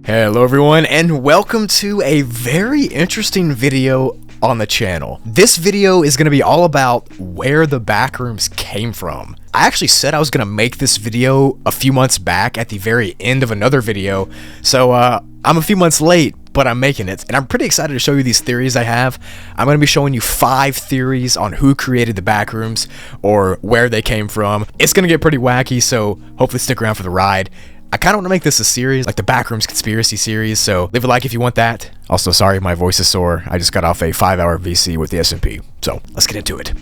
Hello everyone, and welcome to a very interesting video on the channel. This video is going to be all about where the Backrooms came from. I actually said I was going to make this video a few months back at the very end of another video, so I'm a few months late, but I'm making it, and I'm pretty excited to show you these theories I have. I'm going to be showing you 5 theories on who created the Backrooms, or where they came from. It's going to get pretty wacky, so hopefully stick around for the ride. I kind of want to make this a series, like the Backrooms conspiracy series, so leave a like if you want that. Also, sorry, my voice is sore. I just got off a 5-hour VC with the S&P, so let's get into it.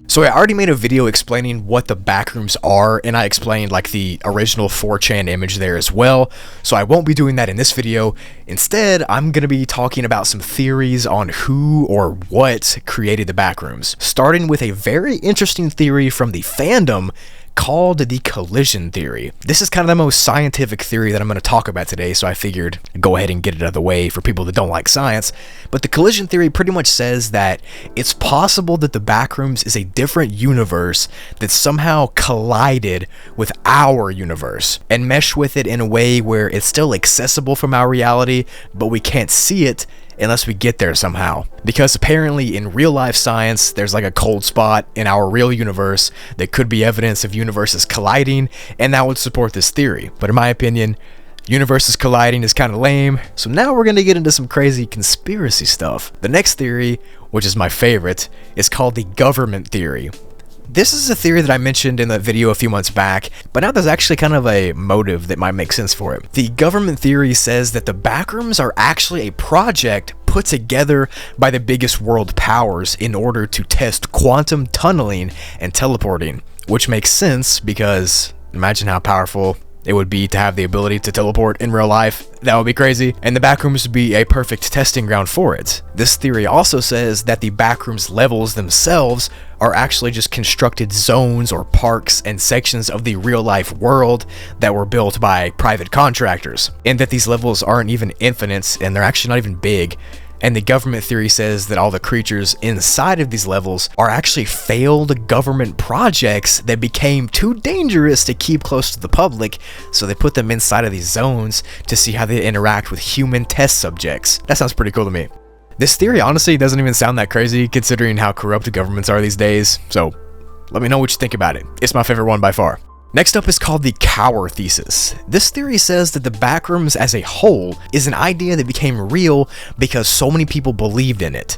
So I already made a video explaining what the Backrooms are, and I explained like the original 4chan image there as well, so I won't be doing that in this video. Instead, I'm going to be talking about some theories on who or what created the Backrooms, starting with a very interesting theory from the fandom called the collision theory. This is kind of the most scientific theory that I'm going to talk about today, so I figured I'd go ahead and get it out of the way for people that don't like science. But the collision theory pretty much says that it's possible that the Backrooms is a different universe that somehow collided with our universe and meshed with it in a way where it's still accessible from our reality, but we can't see it unless we get there somehow. Because apparently in real life science, there's like a cold spot in our real universe that could be evidence of universes colliding, and that would support this theory. But in my opinion, universes colliding is kind of lame, so now we're gonna get into some crazy conspiracy stuff. The next theory, which is my favorite, is called the government theory. This is a theory that I mentioned in the video a few months back, but now there's actually kind of a motive that might make sense for it. The government theory says that the Backrooms are actually a project put together by the biggest world powers in order to test quantum tunneling and teleporting, which makes sense because imagine how powerful it would be to have the ability to teleport in real life. That would be crazy, and the Backrooms would be a perfect testing ground for it. This theory also says that the Backrooms levels themselves are actually just constructed zones or parks and sections of the real life world that were built by private contractors, and that these levels aren't even infinite and they're actually not even big. And the government theory says that all the creatures inside of these levels are actually failed government projects that became too dangerous to keep close to the public, so they put them inside of these zones to see how they interact with human test subjects. That sounds pretty cool to me. This theory honestly doesn't even sound that crazy considering how corrupt governments are these days, so let me know what you think about it. It's my favorite one by far. Next up is called the Cower thesis. This theory says that the Backrooms as a whole is an idea that became real because so many people believed in it.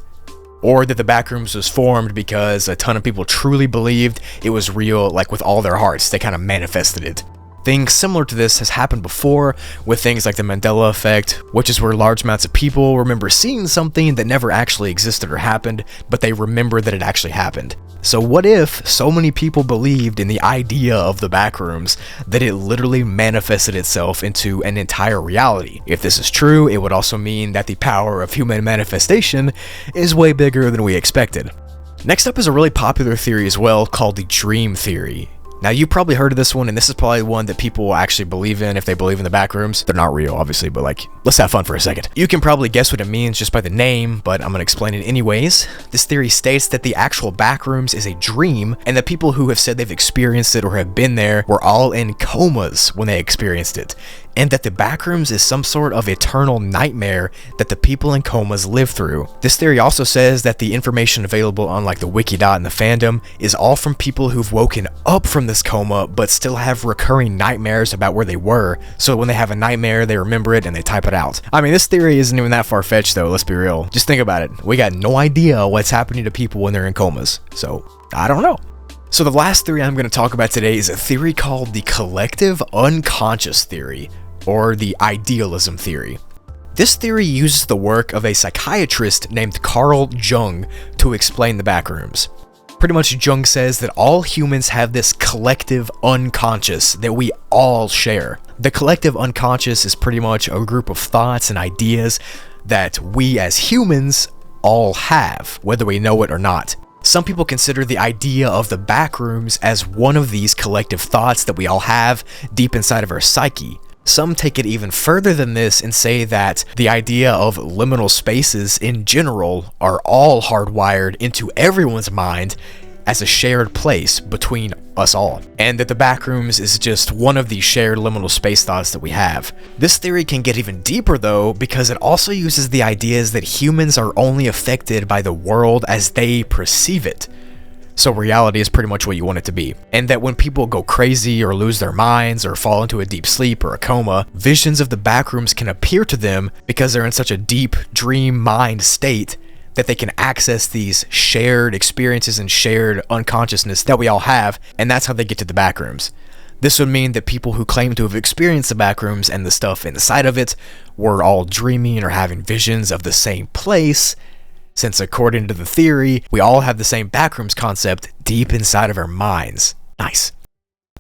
Or that the Backrooms was formed because a ton of people truly believed it was real, like with all their hearts. They kind of manifested it. Things similar to this has happened before with things like the Mandela effect, which is where large amounts of people remember seeing something that never actually existed or happened, but they remember that it actually happened. So what if so many people believed in the idea of the Backrooms that it literally manifested itself into an entire reality? If this is true, it would also mean that the power of human manifestation is way bigger than we expected. Next up is a really popular theory as well called the dream theory. Now, you probably heard of this one, and this is probably one that people will actually believe in if they believe in the Backrooms. They're not real, obviously, but like, let's have fun for a second. You can probably guess what it means just by the name, but I'm gonna explain it anyways. This theory states that the actual Backrooms is a dream, and the people who have said they've experienced it or have been there were all in comas when they experienced it, and that the Backrooms is some sort of eternal nightmare that the people in comas live through. This theory also says that the information available on like the Wikidot and the fandom is all from people who've woken up from this coma but still have recurring nightmares about where they were, so when they have a nightmare they remember it and they type it out. I mean, this theory isn't even that far-fetched though, let's be real. Just think about it. We got no idea what's happening to people when they're in comas, so I don't know. So the last theory I'm going to talk about today is a theory called the collective unconscious theory, or the idealism theory. This theory uses the work of a psychiatrist named Carl Jung to explain the Backrooms. Pretty much Jung says that all humans have this collective unconscious that we all share. The collective unconscious is pretty much a group of thoughts and ideas that we as humans all have, whether we know it or not. Some people consider the idea of the Backrooms as one of these collective thoughts that we all have deep inside of our psyche. Some take it even further than this and say that the idea of liminal spaces in general are all hardwired into everyone's mind, as a shared place between us all, and that the Backrooms is just one of these shared liminal space thoughts that we have. This theory can get even deeper though, because it also uses the ideas that humans are only affected by the world as they perceive it. So reality is pretty much what you want it to be. And that when people go crazy or lose their minds or fall into a deep sleep or a coma, visions of the Backrooms can appear to them because they're in such a deep dream mind state that they can access these shared experiences and shared unconsciousness that we all have, and that's how they get to the Backrooms. This would mean that people who claim to have experienced the Backrooms and the stuff inside of it were all dreaming or having visions of the same place, since according to the theory, we all have the same Backrooms concept deep inside of our minds. Nice.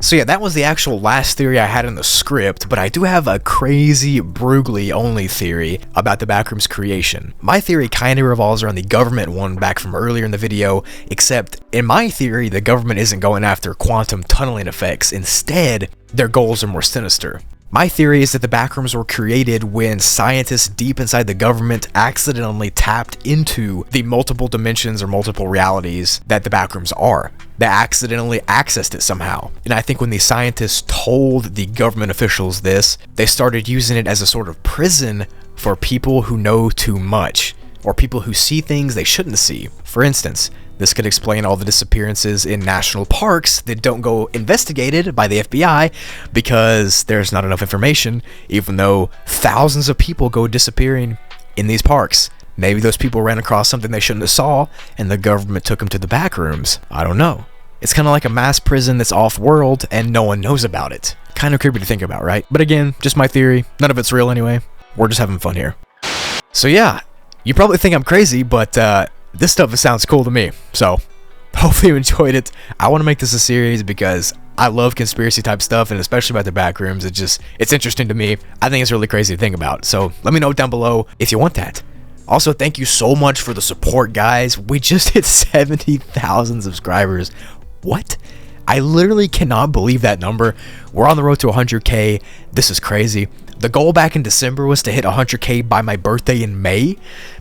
So yeah, that was the actual last theory I had in the script, but I do have a crazy Broogli only theory about the Backrooms creation. My theory kind of revolves around the government one back from earlier in the video, except in my theory, the government isn't going after quantum tunneling effects. Instead, their goals are more sinister. My theory is that the Backrooms were created when scientists deep inside the government accidentally tapped into the multiple dimensions or multiple realities that the Backrooms are. They accidentally accessed it somehow. And I think when these scientists told the government officials this, they started using it as a sort of prison for people who know too much, or people who see things they shouldn't see. For instance, this could explain all the disappearances in national parks that don't go investigated by the FBI because there's not enough information, even though thousands of people go disappearing in these parks. Maybe those people ran across something they shouldn't have saw and the government took them to the Backrooms. I don't know. It's kind of like a mass prison that's off-world and no one knows about it. Kind of creepy to think about, right? But again, just my theory. None of it's real anyway. We're just having fun here. So yeah, you probably think I'm crazy, but this stuff sounds cool to me, so hopefully you enjoyed it. I want to make this a series because I love conspiracy type stuff, and especially about the Backrooms. It's interesting to me. I think it's really crazy to think about, so let me know down below if you want that. Also, thank you so much for the support, guys. We just hit 70,000 subscribers. What? I literally cannot believe that number. We're on the road to 100K. This is crazy. The goal back in December was to hit 100K by my birthday in May,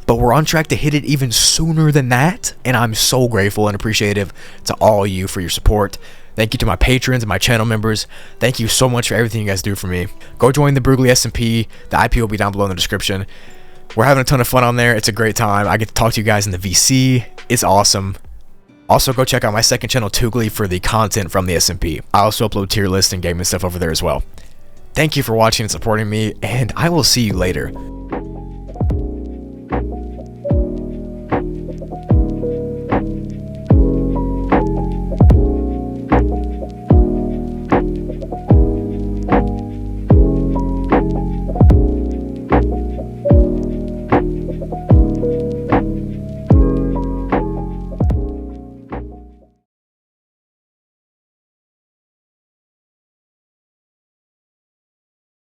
but we're on track to hit it even sooner than that, and I'm so grateful and appreciative to all you for your support. Thank you to my patrons and my channel members. Thank you so much for everything you guys do for me. Go join the Broogli SMP. The IP will be down below in the description. We're having a ton of fun on there. It's a great time. I get to talk to you guys in the VC. It's awesome. Also, go check out my second channel, Broogli, for the content from the SMP. I also upload tier lists and gaming stuff over there as well. Thank you for watching and supporting me, and I will see you later.